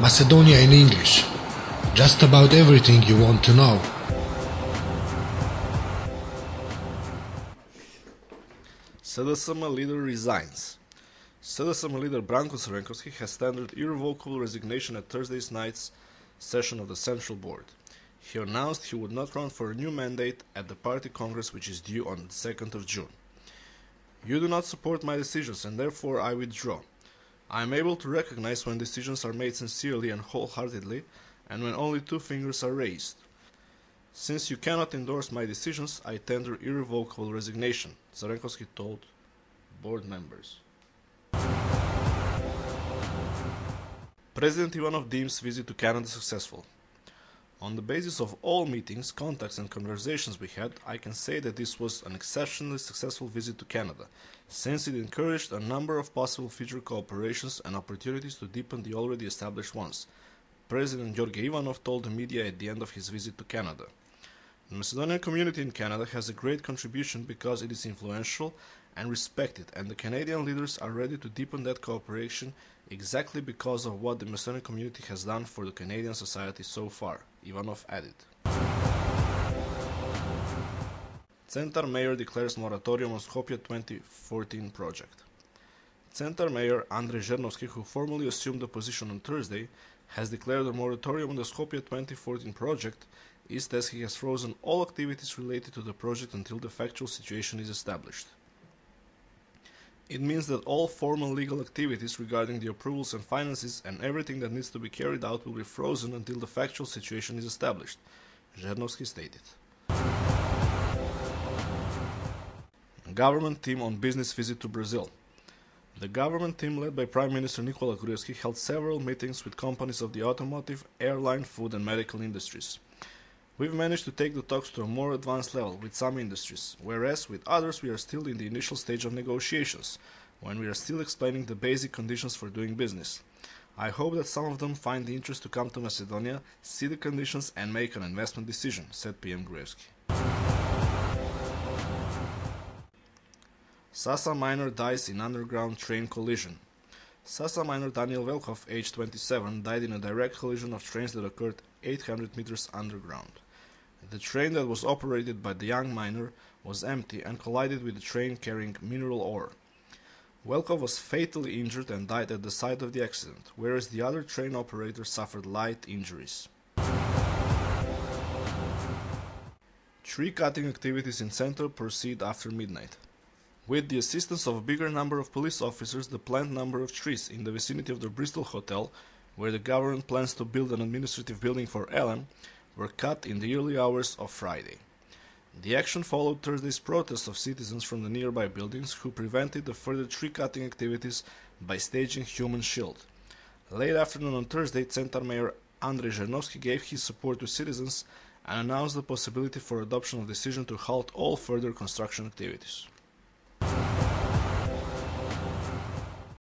Macedonia in English. Just about everything you want to know. SDSM leader resigns. SDSM leader Branko Crvenkovski has tendered irrevocable resignation at Thursday night's session of the Central Board. He announced he would not run for a new mandate at the party congress, which is due on the 2nd of June. You do not support my decisions and therefore I withdraw. I am able to recognize when decisions are made sincerely and wholeheartedly and when only two fingers are raised. Since you cannot endorse my decisions, I tender irrevocable resignation, Crvenkovski told board members. President Ivanov deems visit to Canada successful. On the basis of all meetings, contacts and conversations we had, I can say that this was an exceptionally successful visit to Canada, since it encouraged a number of possible future cooperations and opportunities to deepen the already established ones, President Georgi Ivanov told the media at the end of his visit to Canada. The Macedonian community in Canada has a great contribution because it is influential and respected, and the Canadian leaders are ready to deepen that cooperation exactly because of what the Macedonian community has done for the Canadian society so far, Ivanov added. Centar mayor declares moratorium on Skopje 2014 project. Centar mayor Andrej Žernovski, who formally assumed the position on Thursday, has declared a moratorium on the Skopje 2014 project, is as he has frozen all activities related to the project until the factual situation is established. It means that all formal legal activities regarding the approvals and finances and everything that needs to be carried out will be frozen until the factual situation is established, Žernovski stated. Government team on business visit to Brazil. The government team led by Prime Minister Nikola Gruevski held several meetings with companies of the automotive, airline, food and medical industries. We've managed to take the talks to a more advanced level with some industries, whereas with others we are still in the initial stage of negotiations, when we are still explaining the basic conditions for doing business. I hope that some of them find the interest to come to Macedonia, see the conditions and make an investment decision, said PM Gruevski. Sasa miner dies in underground train collision. Sasa miner Daniel Velkov, aged 27, died in a direct collision of trains that occurred 800 meters underground. The train that was operated by the young miner was empty and collided with the train carrying mineral ore. Velkov was fatally injured and died at the site of the accident, whereas the other train operator suffered light injuries. Tree cutting activities in Central proceed after midnight. With the assistance of a bigger number of police officers, the planned number of trees in the vicinity of the Bristol Hotel, where the government plans to build an administrative building for LM, were cut in the early hours of Friday. The action followed Thursday's protests of citizens from the nearby buildings who prevented the further tree-cutting activities by staging human shield. Late afternoon on Thursday, Centar Mayor Andrej Žernovski gave his support to citizens and announced the possibility for adoption of decision to halt all further construction activities.